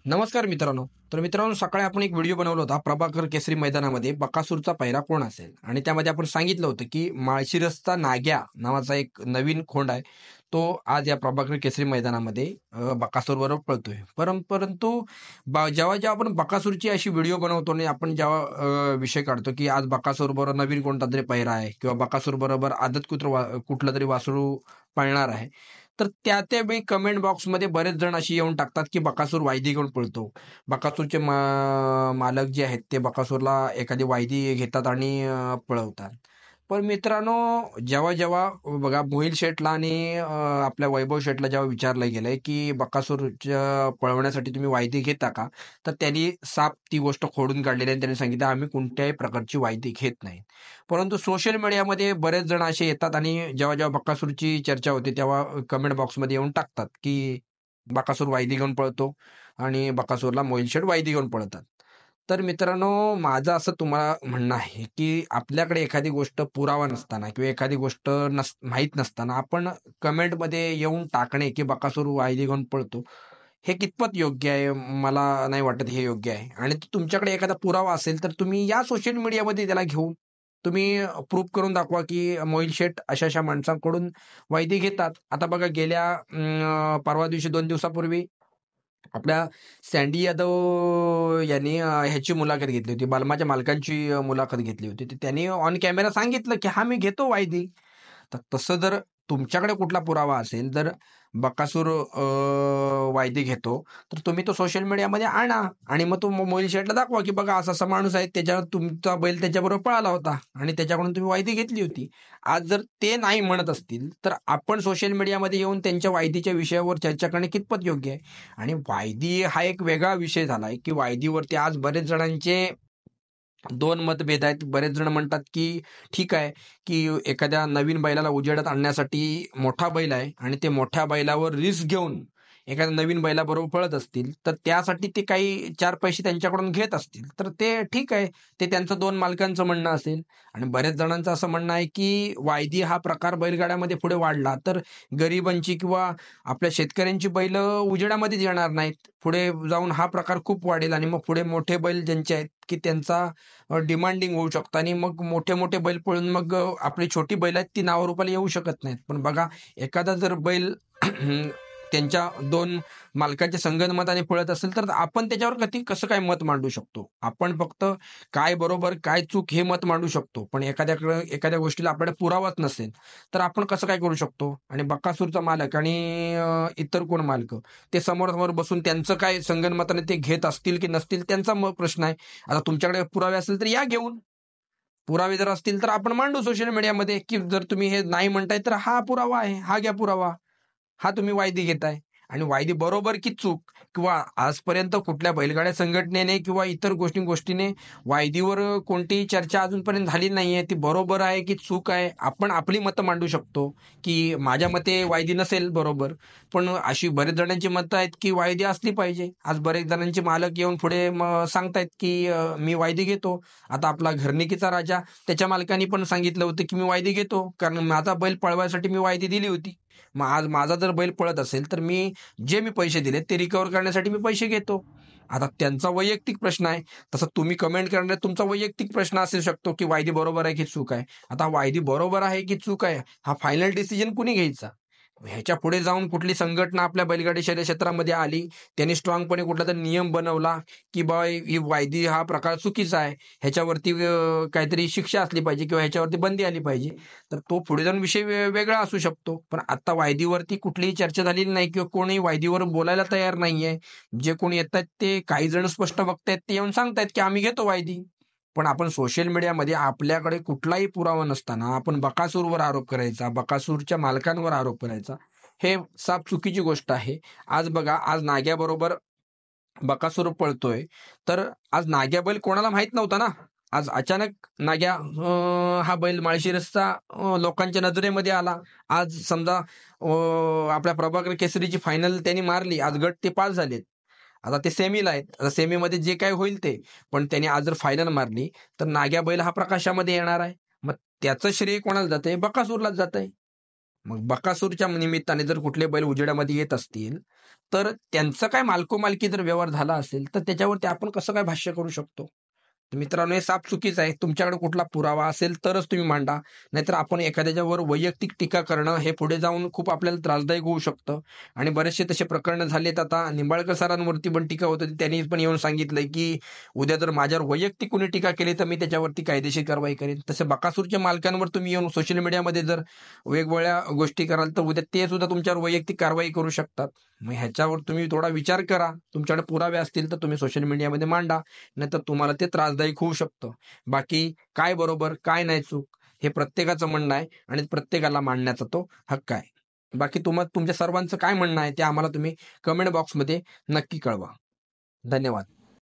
नमस्कार मित्रांनो. तर मित्रांनो, सकाळी आपण एक व्हिडिओ बनवला होता प्रभाकर केसरी मैदानामध्ये बकासूरचा पहिरा कोण असेल, आणि त्यामध्ये आपण सांगितलं होतं की माळशिरसचा नाग्या नावाचा एक नवीन खोंड आहे. तो आज या प्रभाकर केसरी मैदानामध्ये बकासूर बरोबर पळतोय. परंतु जेव्हा जेव्हा आपण बकासूरची अशी व्हिडिओ बनवतो आणि आपण जेव्हा विषय काढतो की आज बकासूर बरोबर नवीन कोणता तरी पहिरा आहे किंवा बकासूर बरोबर आदत कुठलं तरी वासरू पळणार आहे, तर त्यावेळी कमेंट बॉक्समध्ये बरेच जण अशी येऊन टाकतात की बकासूर वायदी घेऊन पळतो. बकासूरचे मालक जे आहेत ते बकासूरला एखादी वायदी घेतात आणि पळवतात. पण मित्रांनो, जेव्हा जेव्हा बघा मोहिल शेठला आणि आपल्या वैभव शेठला जेव्हा विचारलं गेलंय की बकासूरच्या पळवण्यासाठी तुम्ही वायदी घेता का, तर त्यांनी साफ ती गोष्ट खोडून काढलेली आणि त्यांनी सांगितलं आम्ही कोणत्याही प्रकारची वायदी घेत नाही. परंतु सोशल मीडियामध्ये बरेच जण असे येतात आणि जेव्हा जेव्हा बकासूरची चर्चा होते तेव्हा कमेंट बॉक्समध्ये येऊन टाकतात की बकासूर वायदी घेऊन पळतो आणि बकासूरला मोहिल शेठ वायदी घेऊन पळतात. तर मित्रांनो, माझं असं तुम्हाला म्हणणं आहे की आपल्याकडे एखादी गोष्ट पुरावा नसताना किंवा एखादी गोष्ट माहीत नसताना आपण कमेंटमध्ये येऊन टाकणे की बकासूर वायदी घेऊन पळतो, हे कितपत योग्य आहे? मला नाही वाटत हे योग्य आहे. आणि तुमच्याकडे एखादा पुरावा असेल तर तुम्ही या सोशल मीडियामध्ये त्याला घेऊन तुम्ही प्रूव्ह करून दाखवा की मोहिल शेठ अशा अशा माणसांकडून वायदी घेतात. आता बघा, गेल्या परवा दिवशी 2 दिवसापूर्वी आपल्या सँडी यादव यांनी ह्याची मुलाखत घेतली होती, बलमाच्या मालकांची मुलाखत घेतली होती. तर त्यांनी ऑन कॅमेरा सांगितलं की हा मी घेतो वायदी. तर तसं जर तुमच्याकडे कुठला पुरावा असेल, जर बकासूर वायदी घेतो, तर तुम्ही तो सोशल मीडियामध्ये आणा आणि मग तो मोहिल शेठला दाखवा की बघा असा असा माणूस आहे, त्याच्यावर तुमचा बैल त्याच्याबरोबर पळाला होता आणि त्याच्याकडून तुम्ही वायदी घेतली होती. आज जर ते नाही म्हणत असतील, तर आपण सोशल मीडियामध्ये येऊन त्यांच्या वायदीच्या विषयावर चर्चा करणे कितपत योग्य आहे? आणि वायदी हा एक वेगळा विषय झालाय की वायदीवरती आज बरेच जणांचे दोन मतभेद आहेत. बरेच जण म्हणतात की ठीक आहे की एखाद्या नवीन बैलाला उजेडात आणण्यासाठी मोठा बैल आहे आणि ते मोठ्या बैलावर रिस्क घेऊन एखाद्या नवीन बैलाबरोबर पळत असतील, तर त्यासाठी ते काही चार पैसे त्यांच्याकडून घेत असतील, तर ते ठीक आहे. ते त्यांचं दोन मालकांचं म्हणणं असेल. आणि बऱ्याच जणांचं असं म्हणणं आहे की वायदी हा प्रकार बैलगाड्यामध्ये पुढे वाढला तर गरिबांची किंवा आपल्या शेतकऱ्यांची बैल उजेडामध्येच येणार नाहीत. पुढे जाऊन हा प्रकार खूप वाढेल आणि मग पुढे मोठे बैल ज्यांचे आहेत की त्यांचा डिमांडिंग होऊ शकतं आणि मग मोठे मोठे बैल पळून मग आपली छोटी बैल आहेत ती नावारूपाला येऊ शकत नाहीत. पण बघा, एखादा जर बैल त्यांच्या दोन मालकांच्या संगनमताने पळत असेल, तर आपण त्याच्यावर कसं काय मत मांडू शकतो? आपण फक्त काय बरोबर काय चूक हे मत मांडू शकतो, पण एखाद्याकडे एखाद्या गोष्टीला आपल्याकडे पुरावाच नसेल, तर आपण कसं काय करू शकतो? आणि बकासूरचा मालक आणि इतर कोण मालक ते समोरासमोर बसून त्यांचं काय संगनमताने ते घेत असतील की नसतील, त्यांचा प्रश्न आहे. आता तुमच्याकडे पुरावे असतील तर या घेऊन. पुरावे जर असतील तर आपण मांडू सोशल मीडियामध्ये की जर तुम्ही हे नाही म्हणताय तर हा पुरावा आहे, हा घ्या पुरावा. हा तुम्ही वायदी घेताय. आणि वायदी बरोबर की चूक, किंवा आजपर्यंत कुठल्या बैलगाड्या संघटनेने किंवा इतर गोष्टीने वायदीवर कोणतीही चर्चा अजूनपर्यंत झाली नाहीये. ती बरोबर आहे की चूक आहे, आपण आपली मतं मांडू शकतो की माझ्या मते वायदी नसेल बरोबर. पण अशी बरेच जणांची मतं आहेत की वायदी असली पाहिजे. आज बरेच जणांचे मालक येऊन पुढे सांगतायत की मी वायदी घेतो. आता आपला घरनिकीचा राजा, त्याच्या मालकांनी पण सांगितलं होतं की मी वायदी घेतो, कारण माझा बैल पळवायसाठी मी वायदी दिली होती. मग आज माझा जर बैल पळत असेल तर जे मी पैसे दिले ते रिकव्हर करण्यासाठी मी पैसे घेतो. आता त्यांचा वैयक्तिक प्रश्न आहे. तसं तुम्ही कमेंट करण्यात तुमचा वैयक्तिक प्रश्न असू शकतो की वायदी बरोबर आहे की चूक आहे. आता वायदी बरोबर आहे की चूक आहे, हा फायनल डिसिजन कुणी घ्यायचा? ह्याच्या पुढे जाऊन कुठली संघटना आपल्या बैलगाडी शर्यत क्षेत्रामध्ये आली, त्यांनी स्ट्रॉंगपणे कुठला तरी नियम बनवला की बा ही वायदी हा प्रकार चुकीचा आहे, ह्याच्यावरती काहीतरी शिक्षा असली पाहिजे किंवा ह्याच्यावरती बंदी आली पाहिजे, तर तो पुढे जाऊन विषय वेगळा असू शकतो. पण आता वायदीवरती कुठलीही चर्चा झालेली नाही किंवा कोणी वायदीवर बोलायला तयार नाहीये. जे कोणी येतात ते काही जण स्पष्ट बघतायत, ते येऊन सांगतायत की आम्ही घेतो वायदी. पण आपण सोशल मीडियामध्ये आपल्याकडे कुठलाही पुरावा नसताना आपण बकासूरवर आरोप करायचा, बकासूरच्या मालकांवर आरोप करायचा, हे साफ चुकीची गोष्ट आहे. आज बघा, आज नाग्याबरोबर बकासूर पळतोय, तर आज नाग्या बैल कोणाला माहित नव्हता ना. आज अचानक नाग्या हा बैल माळशिरसचा लोकांच्या नजरेमध्ये आला. आज समजा आपल्या प्रभाकर केसरीची फायनल त्यांनी मारली, आज गट ते पास झालेत. आता ते सेमीला आहेत. आता सेमीमध्ये जे काय होईल ते, पण त्यांनी आज जर फायनल मारली तर नाग्या बैल हा प्रकाशामध्ये येणार आहे. मग त्याचं श्रेय कोणाला जातंय? बकासूरलाच जातंय. मग बकासूरच्या निमित्ताने जर कुठले बैल उजेडामध्ये येत असतील, तर त्यांचं काय मालकोमालकी जर व्यवहार झाला असेल, तर त्याच्यावरती आपण कसं काय भाष्य करू शकतो? तर मित्रांनो, हे साफ चुकीचं आहे. तुमच्याकडे कुठला पुरावा असेल तरच तुम्ही मांडा. नाहीतर आपण एखाद्याच्यावर वैयक्तिक टीका करणं हे पुढे जाऊन खूप आपल्याला त्रासदायक होऊ शकतं. आणि बरेचसे तसे प्रकरणं झालेत. आता निंबाळकर सरांवरती पण टीका होत होती. त्यांनी पण येऊन सांगितलंय, की उद्या जर माझ्यावर वैयक्तिक कोणी टीका केली, तर मी त्याच्यावरती कायदेशीर कारवाई करेन. तसे बकासूरच्या मालकांवर तुम्ही येऊन सोशल मीडियामध्ये जर वेगवेगळ्या गोष्टी कराल, तर उद्या ते सुद्धा तुमच्यावर वैयक्तिक कारवाई करू शकतात. मग ह्याच्यावर तुम्ही थोडा विचार करा. तुमच्याकडे पुरावे असतील तर तुम्ही सोशल मीडियामध्ये मांडा. नाहीतर तुम्हाला ते त्रासदायक होऊ शकतं. बाकी काय बरोबर, काय नाही चूक हे प्रत्येकाचं म्हणणं आहे आणि प्रत्येकाला मांडण्याचा तो हक्क आहे. बाकी तुमच्या सर्वांचं काय म्हणणं आहे ते आम्हाला तुम्ही कमेंट बॉक्समध्ये नक्की कळवा. धन्यवाद.